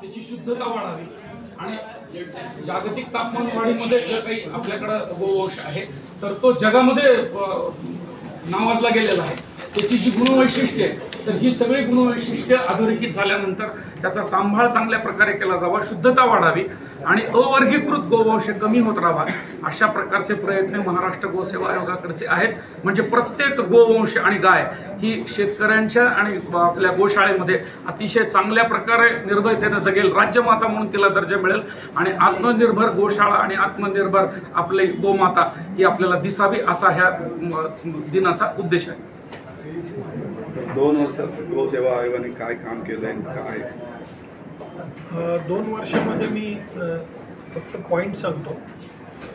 त्याची शुद्धता वाढावी आणि जागतिक तापमान वाढीमध्ये जर काही आपल्याकडं गोवंश आहे तर तो जगामध्ये नावाजला गेलेला आहे। त्याची जी गुणवैशिष्ट्ये तर ही सगळी गुणवैशिष्ट्ये अधोरेखित झाल्यानंतर त्याचा सांभाळ चांगल्या प्रकारे केला जावा, शुद्धता वाढावी आणि अवर्गीकृत गोवंश कमी होत राहावा अशा प्रकारचे प्रयत्न महाराष्ट्र गोसेवा आयोगाकडचे आहेत। म्हणजे प्रत्येक गोवंश आणि गाय ही शेतकऱ्यांच्या आणि आपल्या गोशाळेमध्ये अतिशय चांगल्या प्रकारे निर्भयतेने जगेल, राज्यमाता म्हणून तिला दर्जा मिळेल आणि आत्मनिर्भर गोशाळा आणि आत्मनिर्भर आपली गोमाता ही आपल्याला दिसावी असा ह्या दिनाचा उद्देश आहे। 2 वर्षात गोसेवा आयोगाने काय काम केलंय काय? 2 वर्षामध्ये मी फक्त पॉईंट सांगतो।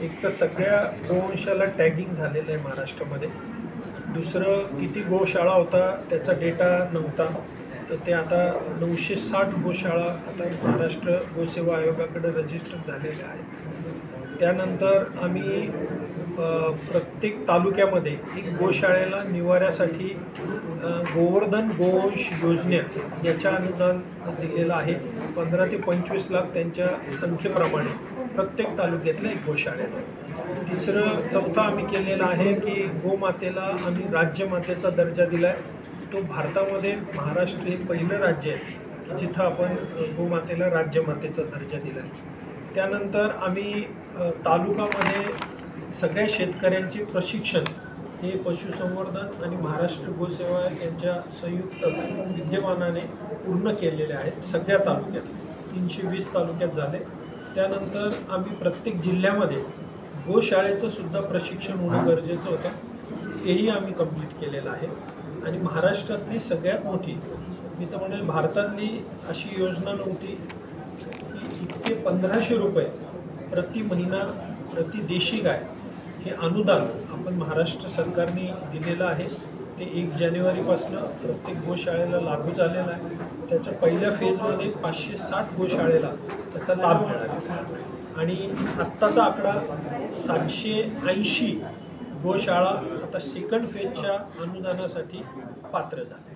एक तर सगळ्या गोवंशाला टॅगिंग झालेलं आहे महाराष्ट्रामध्ये। दुसरं किती गोशाळा होता त्याचा डेटा नव्हता, तर ते आता 960 गोशाळा आता महाराष्ट्र गोसेवा आयोगाकडे रजिस्टर झालेल्या आहेत। त्यानंतर आम्ही प्रत्येक तालुक्यामध्ये एक गोशाळेला निवाऱ्यासाठी गोवर्धन गोवंश योजना याच्या अनुदान दिलेलं आहे। 15 ते 25 लाख त्यांच्या संख्येप्रमाणे प्रत्येक तालुक्यातल्या एक गोशाळेला। चौथं आम्ही केलेलं आहे की गोमातेला आम्ही राज्यमातेचा दर्जा दिला आहे। तो भारतामध्ये महाराष्ट्र हे पहिलं राज्य आहे की जिथं आपण गोमातेला राज्यमातेचा दर्जा दिला आहे। त्यानंतर आम्ही तालुक्यामध्ये सगळ्या शेतकऱ्यांचे प्रशिक्षण हे पशुसंवर्धन आणि महाराष्ट्र गोसेवा यांच्या संयुक्त विद्यमानाने पूर्ण केलेले आहेत। सगळ्या तालुक्यात 320 तालुक्यात झाले। त्यानंतर आम्ही प्रत्येक जिल्ह्यामध्ये गोशाळेचं सुद्धा प्रशिक्षण होणं गरजेचं होतं, तेही आम्ही कंप्लीट केलेलं आहे। आणि महाराष्ट्रातली सगळ्यात मोठी, मी तर म्हणेल भारतातली अशी योजना नव्हती की इतके 1500 रुपये प्रति महिना प्रति देशी गाय हे अनुदान आपण महाराष्ट्र सरकारने दिलेलं आहे। ते 1 जानेवारीपासून प्रत्येक गोशाळेला लागू झालेलं आहे। त्याच्या पहिल्या फेजमध्ये 560 गोशाळेला त्याचा लाभ मिळाला आणि आत्ताचा आकडा 780 गोशाळा आता सेकंड फेजच्या अनुदानासाठी पात्र झाले।